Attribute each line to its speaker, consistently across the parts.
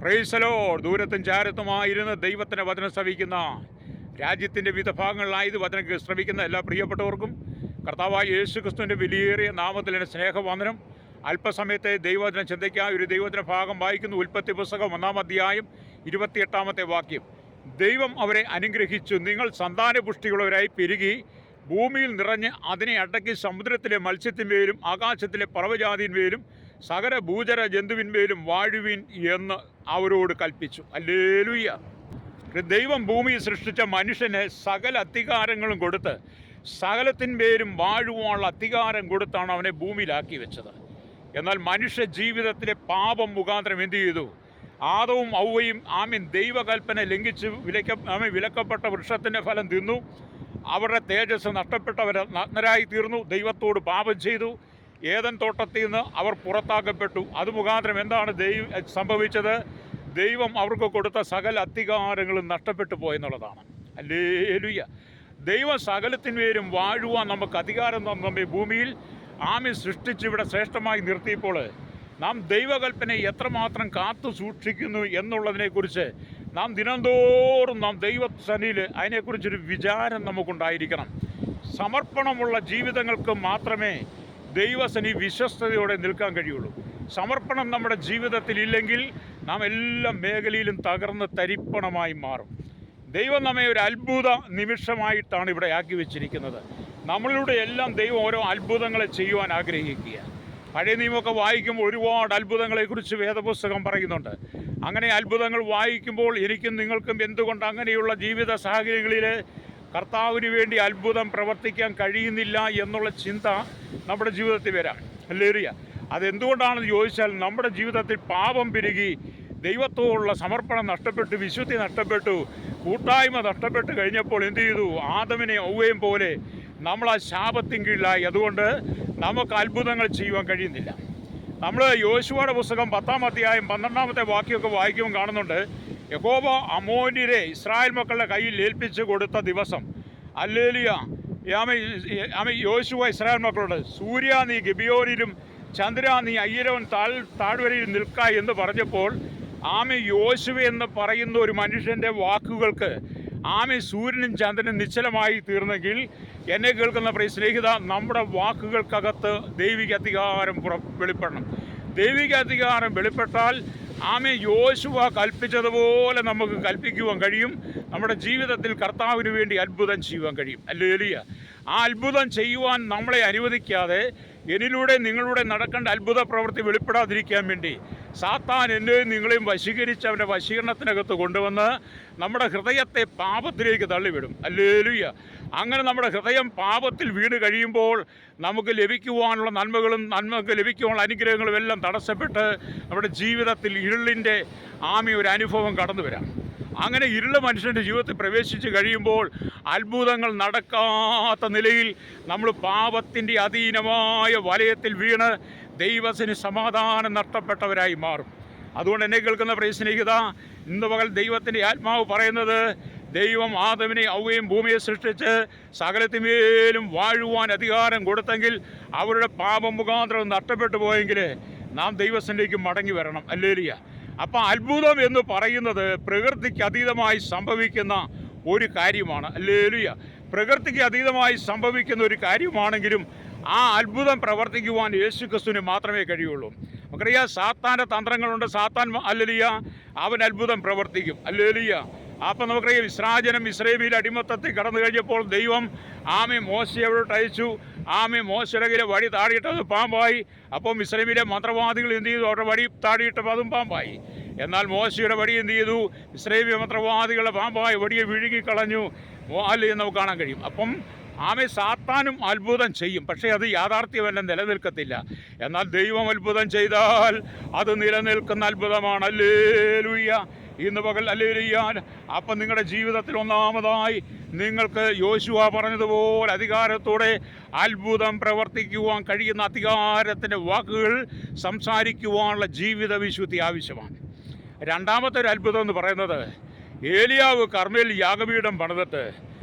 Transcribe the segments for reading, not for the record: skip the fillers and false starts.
Speaker 1: Price the lord. ദൂരത്തും ചാരത്തുമായിരുന്ന് ദൈവത്തിൻ്റെ വചനം ശ്രവിക്കുന്ന, രാജ്യത്തിൻ്റെ വിവിധ ഭാഗങ്ങളിലായി ഇത് വചനം ശ്രവിക്കുന്ന എല്ലാ പ്രിയപ്പെട്ടവർക്കും കർത്താവായ യേശു ക്രിസ്തുവിൻ്റെ വിലയേറിയ നാമത്തിൽ എൻ്റെ സ്നേഹവന്ദനം. അല്പസമയത്തെ ദൈവവചന ചിന്തയ്ക്കായി ഒരു ദൈവവചന ഭാഗം വായിക്കുന്നു. ഉൽപ്പത്തി പുസ്തകം 1-ാം അധ്യായം 28-ാമത്തെ വാക്യം. ദൈവം അവരെ അനുഗ്രഹിച്ചു, നിങ്ങൾ സന്താനപുഷ്ടിയുള്ളവരായി പെരുകി ഭൂമിയിൽ നിറഞ്ഞ് അതിനെ അടക്കി സമുദ്രത്തിലെ മത്സ്യത്തിന്മേലും ആകാശത്തിലെ പറവജാതിന്മേലും സകല ഭൂചര ജന്തുവിന്മേലും വാഴുവിൻ എന്ന് അവരോട് കൽപ്പിച്ചു. ഹല്ലേലൂയ. ദൈവം ഭൂമിയിൽ സൃഷ്ടിച്ച മനുഷ്യന് സകല അധികാരങ്ങളും കൊടുത്ത് സകലത്തിന്മേലും വാഴുവാനുള്ള അധികാരം കൊടുത്താണ് അവനെ ഭൂമിയിലാക്കി വെച്ചത്. എന്നാൽ മനുഷ്യ ജീവിതത്തിലെ പാപം മുഖാന്തരം എന്ത് ചെയ്തു? ആദവും ഔവയും ദൈവകൽപ്പന ലംഘിച്ച് വിലക്കപ്പെട്ട വൃക്ഷത്തിൻ്റെ ഫലം തിന്നു. അവരുടെ തേജസ് നഷ്ടപ്പെട്ടവർ നഗ്നരായി തീർന്നു. ദൈവത്തോട് പാപം ചെയ്തു. ഏദൻ തോട്ടത്തിൽ നിന്ന് അവർ പുറത്താക്കപ്പെട്ടു. അത് മുഖാന്തരം എന്താണ് സംഭവിച്ചത്? ദൈവം അവർക്ക് കൊടുത്ത സകല അധികാരങ്ങളും നഷ്ടപ്പെട്ടു പോയെന്നുള്ളതാണ്. ഹല്ലേലൂയ. ദൈവം സകലത്തിന്മേലും വാഴുവാൻ നമുക്ക് അധികാരം നമ്മെ ഭൂമിയിൽ സൃഷ്ടിച്ച് ഇവിടെ ശ്രേഷ്ഠമായി നിർത്തിയപ്പോൾ നാം ദൈവകൽപ്പനയെ എത്രമാത്രം കാത്തു സൂക്ഷിക്കുന്നു എന്നുള്ളതിനെക്കുറിച്ച് നാം ദിനംതോറും നാം ദൈവസന്നിധിയിൽ അതിനെക്കുറിച്ചൊരു വിചാരം നമുക്കുണ്ടായിരിക്കണം. സമർപ്പണമുള്ള ജീവിതങ്ങൾക്ക് മാത്രമേ ദൈവസന്നിധി വിശ്വസ്തയോടെ നിൽക്കാൻ കഴിയുള്ളൂ. സമർപ്പണം നമ്മുടെ ജീവിതത്തിൽ ഇല്ലെങ്കിൽ നാം എല്ലാ മേഖലയിലും തകർന്ന് തരിപ്പണമായി മാറും. ദൈവം നമ്മെ ഒരു അത്ഭുത നിമിഷമായിട്ടാണ് ഇവിടെ ആക്കി വെച്ചിരിക്കുന്നത്. നമ്മളിലൂടെ എല്ലാം ദൈവം ഓരോ അത്ഭുതങ്ങളെ ചെയ്യുവാൻ ആഗ്രഹിക്കുക. പഴയ നിയമമൊക്കെ വായിക്കുമ്പോൾ ഒരുപാട് അത്ഭുതങ്ങളെക്കുറിച്ച് വേദപുസ്തകം പറയുന്നുണ്ട്. അങ്ങനെ അത്ഭുതങ്ങൾ വായിക്കുമ്പോൾ എനിക്കും നിങ്ങൾക്കും എന്തുകൊണ്ട് അങ്ങനെയുള്ള ജീവിത സാഹചര്യങ്ങളിൽ കർത്താവിന് വേണ്ടി അത്ഭുതം പ്രവർത്തിക്കാൻ കഴിയുന്നില്ല എന്നുള്ള ചിന്ത നമ്മുടെ ജീവിതത്തിൽ വരാം. ഹല്ലേലൂയ. അതെന്തുകൊണ്ടാണെന്ന് ചോദിച്ചാൽ നമ്മുടെ ജീവിതത്തിൽ പാപം പെരുകി ദൈവത്തോടുള്ള സമർപ്പണം നഷ്ടപ്പെട്ടു, വിശുദ്ധി നഷ്ടപ്പെട്ടു, കൂട്ടായ്മ നഷ്ടപ്പെട്ട് കഴിഞ്ഞപ്പോൾ എന്ത് ചെയ്തു? ആദമിനെ ഔവയും പോലെ നമ്മൾ ആ ശാപത്തിൻ കീഴിലായി. അതുകൊണ്ട് നമുക്ക് അത്ഭുതങ്ങൾ ചെയ്യുവാൻ കഴിയുന്നില്ല. നമ്മൾ യോശുവയുടെ പുസ്തകം 10-ാം അധ്യായം 12-ാമത്തെ വാക്യമൊക്കെ വായിക്കുമ്പോൾ കാണുന്നുണ്ട്, യഹോവ അമോര്യരെ ഇസ്രായേൽ മക്കളുടെ കയ്യിൽ ഏൽപ്പിച്ച് കൊടുത്ത ദിവസം. ഹല്ലേലൂയ. യോശുവ ഇസ്രായേൽ മക്കളോട്, സൂര്യ നീ ഗിബിയോനിലും ചന്ദ്ര നീ അയ്യരവൻ താഴ്വരയിൽ നിൽക്ക എന്ന് പറഞ്ഞപ്പോൾ യോശുവ എന്ന് പറയുന്ന ഒരു മനുഷ്യൻ്റെ വാക്കുകൾക്ക് സൂര്യനും ചന്ദ്രനും നിശ്ചലമായി തീർന്നെങ്കിൽ എന്നെ കേൾക്കുന്ന പ്രിയ സ്നേഹിത, നമ്മുടെ വാക്കുകൾക്കകത്ത് ദൈവിക അധികാരം വെളിപ്പെടണം. ദൈവിക അധികാരം വെളിപ്പെട്ടാൽ യോശുവ കൽപ്പിച്ചതുപോലെ നമുക്ക് കൽപ്പിക്കുവാൻ കഴിയും. നമ്മുടെ ജീവിതത്തിൽ കർത്താവിന് വേണ്ടി അത്ഭുതം ചെയ്യുവാൻ കഴിയും. ഹല്ലേലൂയ. ആ അത്ഭുതം ചെയ്യുവാൻ നമ്മളെ അനുവദിക്കാതെ എന്നിലൂടെ നിങ്ങളുടെ നടക്കേണ്ട അത്ഭുത പ്രവൃത്തി വെളിപ്പെടാതിരിക്കാൻ വേണ്ടി സാത്താൻ എന്നെയും നിങ്ങളെയും വശീകരിച്ച് അവൻ്റെ വശീകരണത്തിനകത്ത് കൊണ്ടുവന്ന് നമ്മുടെ ഹൃദയത്തെ പാപത്തിലേക്ക് തള്ളിവിടും. ഹല്ലേലൂയ. അങ്ങനെ നമ്മുടെ ഹൃദയം പാപത്തിൽ വീണ് കഴിയുമ്പോൾ നമുക്ക് ലഭിക്കുവാനുള്ള നന്മക്ക് ലഭിക്കുവാനുള്ള അനുഗ്രഹങ്ങളും എല്ലാം തടസ്സപ്പെട്ട് നമ്മുടെ ജീവിതത്തിൽ ഇരുളിൻ്റെ ഒരു അനുഭവം കടന്നു വരാം. അങ്ങനെ ഇരുള മനുഷ്യൻ്റെ ജീവിതത്തിൽ പ്രവേശിച്ച് കഴിയുമ്പോൾ അത്ഭുതങ്ങൾ നടക്കാത്ത നിലയിൽ നമ്മൾ പാപത്തിൻ്റെ അധീനമായ വലയത്തിൽ വീണ് ദൈവത്തിന് സമാധാനം നഷ്ടപ്പെട്ടവരായി മാറും. അതുകൊണ്ട് എന്നെ കേൾക്കുന്ന പ്രിയ സ്നേഹിത, ഇന്ന് പകൽ ദൈവത്തിൻ്റെ ആത്മാവ് പറയുന്നത്, ദൈവം ആദമിനെ ഔവയും ഭൂമിയെ സൃഷ്ടിച്ച് സകലത്തിന്മേലും വാഴുവാൻ അധികാരം കൊടുത്തെങ്കിൽ അവരുടെ പാപം മുഖാന്തരം നഷ്ടപ്പെട്ടു പോയെങ്കിൽ നാം ദൈവസന്നിധിക്ക് മടങ്ങി വരണം. ഹല്ലേലൂയ. അപ്പം അത്ഭുതം എന്ന് പറയുന്നത് പ്രകൃതിക്ക് അതീതമായി സംഭവിക്കുന്ന ഒരു കാര്യമാണ്. ഹല്ലേലൂയ. പ്രകൃതിക്ക് അതീതമായി സംഭവിക്കുന്ന ഒരു കാര്യമാണെങ്കിലും ആ അത്ഭുതം പ്രവർത്തിക്കുവാൻ യേശു ക്രിസ്തുവിന് മാത്രമേ കഴിയുള്ളൂ. നമുക്കറിയാം, സാത്താൻ്റെ തന്ത്രങ്ങളുണ്ട്. സാത്താൻ ഹല്ലേലൂയ അവൻ അത്ഭുതം പ്രവർത്തിക്കും. ഹല്ലേലൂയ. അപ്പം നമുക്കറിയാം, ഇസ്രായേൽ ഇസ്രായേലിൽ അടിമത്തത്തിൽ കടന്നു കഴിഞ്ഞപ്പോൾ ദൈവം മോശയെ അവിടോട്ട് അയച്ചു. മോശയുടെ കയ്യിലെ വടി താടിയിട്ടത് പാമ്പായി. അപ്പം ഇസ്രായേലിലെ മന്ത്രവാദികൾ എന്ത് ചെയ്തു? അവരുടെ വടി താടിയിട്ടപ്പോൾ അതും പാമ്പായി. എന്നാൽ മോശയുടെ വടി എന്ത് ചെയ്തു? ഇസ്രായേൽ മന്ത്രവാദികളുടെ പാമ്പായി വടിയെ വിഴുങ്ങിക്കളഞ്ഞു. എന്ന് നമുക്ക് കാണാൻ കഴിയും. അപ്പം സാത്താനും അത്ഭുതം ചെയ്യും, പക്ഷേ അത് യാഥാർത്ഥ്യമല്ല, നിലനിൽക്കത്തില്ല. എന്നാൽ ദൈവം അത്ഭുതം ചെയ്താൽ അത് നിലനിൽക്കുന്ന അത്ഭുതമാണ്. ഹല്ലേലൂയ. ഇന്ന് പകൽ ഹല്ലേലൂയ. അപ്പം നിങ്ങളുടെ ജീവിതത്തിൽ ഒന്നാമതായി നിങ്ങൾക്ക് യോശുവ പറഞ്ഞതുപോലെ അധികാരത്തോടെ അത്ഭുതം പ്രവർത്തിക്കുവാൻ കഴിയുന്ന അധികാരത്തിൻ്റെ വാക്കുകൾ സംസാരിക്കുവാനുള്ള ജീവിത വിശുദ്ധി ആവശ്യമാണ്. രണ്ടാമത്തെ ഒരു അത്ഭുതം എന്ന് പറയുന്നത്, ഏലിയാവ് കർമ്മേൽ യാഗപീഠം പണിതിട്ട്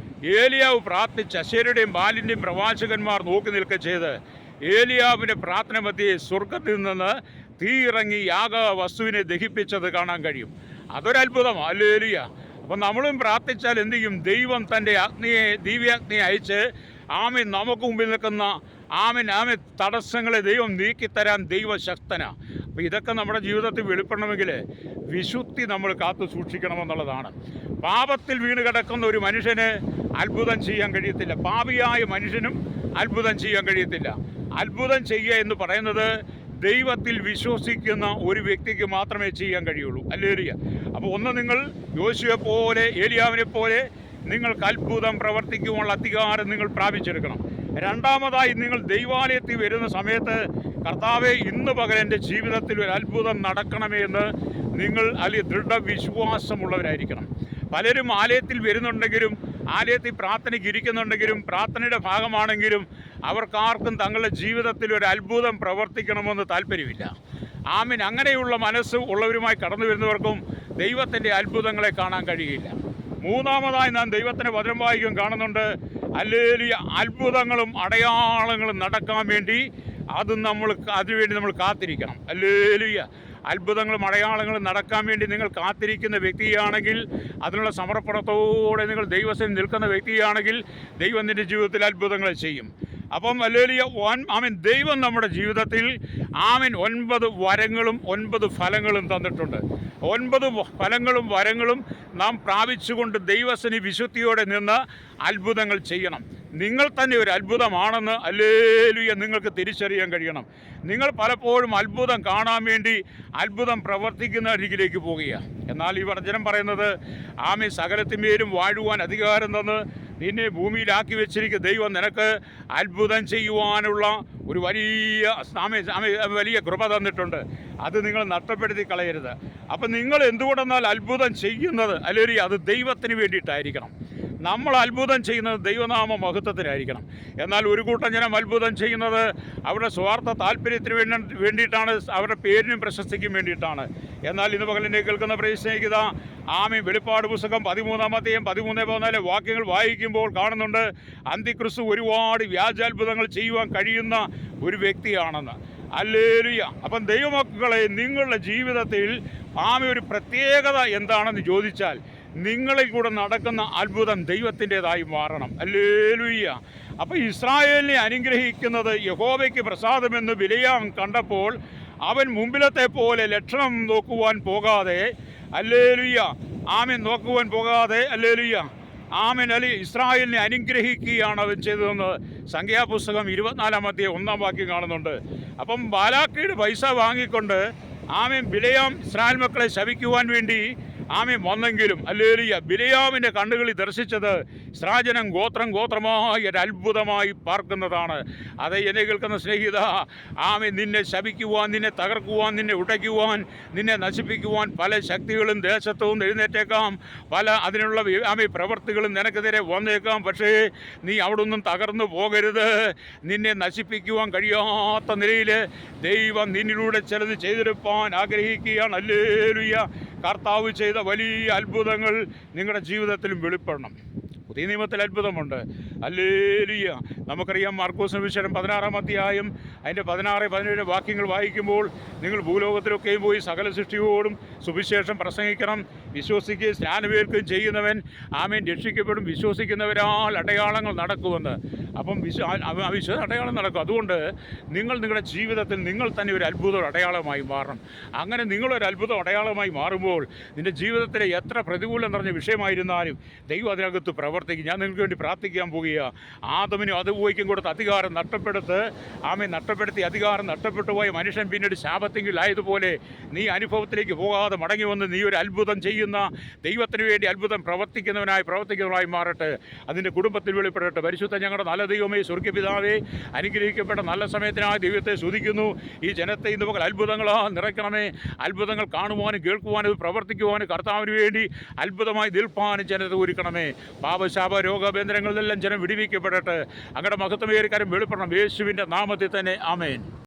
Speaker 1: ഏലിയാവ് പ്രാർത്ഥിച്ച് അശേരയുടെയും ബാലിൻ്റെയും പ്രവാചകന്മാർ നോക്കി നിൽക്കുക ചെയ്ത് ഏലിയാവിൻ്റെ പ്രാർത്ഥന മധ്യേ സ്വർഗത്തിൽ നിന്ന് തീ ഇറങ്ങി യാഗ വസ്തുവിനെ ദഹിപ്പിച്ചത് കാണാൻ കഴിയും. അതൊരത്ഭുതം. ഹല്ലേലൂയ. അപ്പം നമ്മളും പ്രാർത്ഥിച്ചാൽ എന്ത് ചെയ്യും? ദൈവം തൻ്റെ ദിവ്യാഗ്നിയെ അയച്ച് നമുക്ക് മുമ്പിൽ നിൽക്കുന്ന തടസ്സങ്ങളെ ദൈവം നീക്കിത്തരാൻ ദൈവശക്തനാണ്. അപ്പോൾ ഇതൊക്കെ നമ്മുടെ ജീവിതത്തിൽ വെളിപ്പെടണമെങ്കിൽ വിശുദ്ധി നമ്മൾ കാത്തു സൂക്ഷിക്കണമെന്നുള്ളതാണ്. പാപത്തിൽ വീണ് കിടക്കുന്ന ഒരു മനുഷ്യന് അത്ഭുതം ചെയ്യാൻ കഴിയത്തില്ല. പാപിയായ മനുഷ്യനും അത്ഭുതം ചെയ്യാൻ കഴിയത്തില്ല. അത്ഭുതം ചെയ്യുക എന്ന് പറയുന്നത് ദൈവത്തിൽ വിശ്വസിക്കുന്ന ഒരു വ്യക്തിക്ക് മാത്രമേ ചെയ്യാൻ കഴിയുള്ളൂ. ഹല്ലേലൂയ. അപ്പോൾ ഒന്ന്, നിങ്ങൾ യോശുവയെ പോലെ ഏലിയാവിനെ പോലെ നിങ്ങൾക്ക് അത്ഭുതം പ്രവർത്തിക്കുവാനുള്ള അധികാരം നിങ്ങൾ പ്രാപിച്ചെടുക്കണം. രണ്ടാമതായി, നിങ്ങൾ ദൈവാലയത്തിൽ വരുന്ന സമയത്ത് കർത്താവെ, ഇന്ന് പകൽ എൻ്റെ ജീവിതത്തിൽ ഒരു അത്ഭുതം നടക്കണമേ എന്ന് നിങ്ങൾ ദൃഢവിശ്വാസമുള്ളവരായിരിക്കണം. പലരും ആലയത്തിൽ വരുന്നുണ്ടെങ്കിലും ആലയത്തിൽ പ്രാർത്ഥനയ്ക്ക് ഇരിക്കുന്നുണ്ടെങ്കിലും പ്രാർത്ഥനയുടെ ഭാഗമാണെങ്കിലും അവർക്കാർക്കും തങ്ങളുടെ ജീവിതത്തിൽ ഒരു അത്ഭുതം പ്രവർത്തിക്കണമെന്ന് താല്പര്യമില്ല. അങ്ങനെയുള്ള മനസ്സ് ഉള്ളവരുമായി കടന്നു വരുന്നവർക്കും ദൈവത്തിൻ്റെ അത്ഭുതങ്ങളെ കാണാൻ കഴിയില്ല. മൂന്നാമതായി നാം ദൈവത്തിൻ്റെ വചനം വായിക്കും കാണുന്നുണ്ട്. ഹല്ലേലൂയ. അത്ഭുതങ്ങളും അടയാളങ്ങളും നടക്കാൻ വേണ്ടി അതിനുവേണ്ടി നമ്മൾ കാത്തിരിക്കണം. ഹല്ലേലൂയ. അത്ഭുതങ്ങളും അടയാളങ്ങളും നടക്കാൻ വേണ്ടി നിങ്ങൾ കാത്തിരിക്കുന്ന വ്യക്തിയാണെങ്കിൽ, അതിനുള്ള സമർപ്പണത്തോടെ നിങ്ങൾ ദൈവത്തിൽ നിൽക്കുന്ന വ്യക്തിയാണെങ്കിൽ ദൈവം നിൻ്റെ ജീവിതത്തിൽ അത്ഭുതങ്ങൾ ചെയ്യും. അപ്പം ഹല്ലേലൂയ. ദൈവം നമ്മുടെ ജീവിതത്തിൽ 9 വരങ്ങളും 9 ഫലങ്ങളും തന്നിട്ടുണ്ട്. 9 ഫലങ്ങളും വരങ്ങളും നാം പ്രാപിച്ചുകൊണ്ട് ദൈവസനി വിശുദ്ധിയോടെ നിന്ന് അത്ഭുതങ്ങൾ ചെയ്യണം. നിങ്ങൾ തന്നെ ഒരു അത്ഭുതമാണെന്ന് ഹല്ലേലൂയ നിങ്ങൾക്ക് തിരിച്ചറിയാൻ കഴിയണം. നിങ്ങൾ പലപ്പോഴും അത്ഭുതം കാണാൻ വേണ്ടി അത്ഭുതം പ്രവർത്തിക്കുന്ന അരികിലേക്ക് പോകുകയാണ്. എന്നാൽ ഈ വചനം പറയുന്നത് സകലത്തിന്മേലും വാഴുവാൻ അധികാരം തന്ന് നിന്നെ ഭൂമിയിലാക്കി വെച്ചിരിക്കുന്ന ദൈവം നിനക്ക് അത്ഭുതം ചെയ്യുവാനുള്ള ഒരു വലിയ കൃപ തന്നിട്ടുണ്ട്. അത് നിങ്ങൾ നഷ്ടപ്പെടുത്തി കളയരുത്. അപ്പം നിങ്ങൾ എന്തുകൊണ്ടെന്നാൽ അത്ഭുതം ചെയ്യുന്നത് അല്ലെങ്കിൽ അത് ദൈവത്തിന് വേണ്ടിയിട്ടായിരിക്കണം. നമ്മൾ അത്ഭുതം ചെയ്യുന്നത് ദൈവനാമ മഹത്വത്തിനായിരിക്കണം. എന്നാൽ ഒരു കൂട്ടം ജനം അത്ഭുതം ചെയ്യുന്നത് അവരുടെ സ്വാർത്ഥ താല്പര്യത്തിന് വേണ്ടിയിട്ടാണ്, അവരുടെ പേരിനും പ്രശസ്തിക്കും വേണ്ടിയിട്ടാണ്. എന്നാൽ ഇന്ന് പകലിനെ കേൾക്കുന്ന പ്രേക്ഷകത വെളിപ്പാട് പുസ്തകം 13-14 വാക്യങ്ങൾ വായിക്കുമ്പോൾ കാണുന്നുണ്ട് അന്തിക്രിസ്തു ഒരുപാട് വ്യാജാത്ഭുതങ്ങൾ ചെയ്യുവാൻ കഴിയുന്ന ഒരു വ്യക്തിയാണെന്ന്. ഹല്ലേലൂയ. അപ്പം ദൈവമക്കളെ, നിങ്ങളുടെ ജീവിതത്തിൽ ഒരു പ്രത്യേകത എന്താണെന്ന് ചോദിച്ചാൽ നിങ്ങളിൽ കൂടെ നടക്കുന്ന അത്ഭുതം ദൈവത്തിൻ്റെതായി മാറണം. ഹല്ലേലൂയ. അപ്പോൾ ഇസ്രായേലിനെ അനുഗ്രഹിക്കുന്നത് യഹോവയ്ക്ക് പ്രസാദമെന്ന് ബിലെയാം കണ്ടപ്പോൾ അവൻ മുമ്പിലത്തെ പോലെ ലക്ഷണം നോക്കുവാൻ പോകാതെ ഹല്ലേലൂയ നോക്കുവാൻ പോകാതെ ഹല്ലേലൂയ ഇസ്രായേലിനെ അനുഗ്രഹിക്കുകയാണ് അവൻ ചെയ്തതെന്ന് സംഖ്യാപുസ്തകം 24-1 വാക്യം കാണുന്നുണ്ട്. അപ്പം ബാലാക്കയുടെ പൈസ വാങ്ങിക്കൊണ്ട് ബിലെയാം ഇസ്രായേൽ മക്കളെ ശപിക്കുവാൻ വേണ്ടി വന്നെങ്കിലും ഹല്ലേലൂയ ബിലെയാമിൻ്റെ കണ്ണുകളിൽ ദർശിച്ചത് ഇസ്രായേൽ ഗോത്രമായി ഒരു അത്ഭുതമായി പാർക്കുന്നതാണ്. അത് എന്നെ കേൾക്കുന്ന സ്നേഹിത, നിന്നെ ശപിക്കുവാൻ, നിന്നെ തകർക്കുവാൻ, നിന്നെ ഉടയ്ക്കുവാൻ, നിന്നെ നശിപ്പിക്കുവാൻ പല ശക്തികളും ദേശത്തും എഴുന്നേറ്റേക്കാം. അതിനുള്ള പ്രവർത്തികളും നിനക്കെതിരെ വന്നേക്കാം. പക്ഷേ നീ അവിടെ ഒന്നും തകർന്നു പോകരുത്. നിന്നെ നശിപ്പിക്കുവാൻ കഴിയാത്ത നിലയിൽ ദൈവം നിന്നിലൂടെ ചിലത് ചെയ്തെടുപ്പാൻ ആഗ്രഹിക്കുകയാണ്. ഹല്ലേലൂയ. കർത്താവ് ചെയ്ത വലിയ അത്ഭുതങ്ങൾ നിങ്ങളുടെ ജീവിതത്തിലും വെളിപ്പെടണം. പുതിയ നിയമത്തിൽ അത്ഭുതമുണ്ട്. ഹല്ലേലൂയ. നമുക്കറിയാം മാർക്കോസ് സുവിശേഷം 16-ാം അധ്യായം അതിൻ്റെ 16-17 വാക്യങ്ങൾ വായിക്കുമ്പോൾ നിങ്ങൾ ഭൂലോകത്തിലൊക്കെയും പോയി സകല സൃഷ്ടിയോടും സുവിശേഷം പ്രസംഗിക്കണം. വിശ്വസിക്കുകയും സ്നാനമേൽക്കുകയും ചെയ്യുന്നവൻ രക്ഷിക്കപ്പെടും. വിശ്വസിക്കുന്നവരാൽ അടയാളങ്ങൾ നടക്കുമെന്ന്. അപ്പം അടയാളം നടക്കും. അതുകൊണ്ട് നിങ്ങളുടെ ജീവിതത്തിൽ നിങ്ങൾ തന്നെ ഒരു അത്ഭുതം അടയാളമായി മാറണം. അങ്ങനെ നിങ്ങളൊരു അത്ഭുതം അടയാളമായി മാറുമ്പോൾ നിൻ്റെ ജീവിതത്തിലെ എത്ര പ്രതികൂലം നിറഞ്ഞ വിഷയമായിരുന്നാലും ദൈവം അതിനകത്ത് പ്രവർത്തിക്കും. ഞാൻ നിങ്ങൾക്ക് വേണ്ടി പ്രാർത്ഥിക്കാൻ പോകുകയാണ്. ആദമിനും അതുപോയിക്കും കൊടുത്ത അധികാരം നഷ്ടപ്പെടുത്തി അധികാരം നഷ്ടപ്പെട്ടു പോയ മനുഷ്യൻ പിന്നീട് ശാപത്തെങ്കിലായതുപോലെ നീ അനുഭവത്തിലേക്ക് പോകാതെ മടങ്ങി വന്ന് നീ ഒരു അത്ഭുതം ചെയ്യുന്ന ദൈവത്തിന് വേണ്ടി അത്ഭുതം പ്രവർത്തിക്കുന്നവനായി മാറട്ടെ. അതിൻ്റെ കുടുംബത്തിൽ വെളിപ്പെടട്ടെ. പരിശുദ്ധ ഞങ്ങളുടെ നല്ല ദൈവമേ, സ്വർഗ്ഗപിതാവേ, അനുഗ്രഹിക്കപ്പെട്ട നല്ല സമയത്തിനായി ദൈവത്തെ സ്തുതിക്കുന്നു. ഈ ജനത്തെ ഇന്ന് പകൽ അത്ഭുതങ്ങളാൽ നിറയ്ക്കണമേ. അത്ഭുതങ്ങൾ കാണുവാനും കേൾക്കുവാനും പ്രവർത്തിക്കുവാനും കർത്താവിന് വേണ്ടി അത്ഭുതമായി നിൽപ്പാനും ജനത്തെ ഒരുക്കണമേ. പാപശാപ രോഗബന്ധനങ്ങളിലെല്ലാം ജനം വിടുവിക്കപ്പെടട്ടെ. അങ്ങയുടെ മഹത്വമേറിയ കാര്യം വെളിപ്പെടണം. യേശുവിൻ്റെ നാമത്തിൽ തന്നെ ആമേൻ.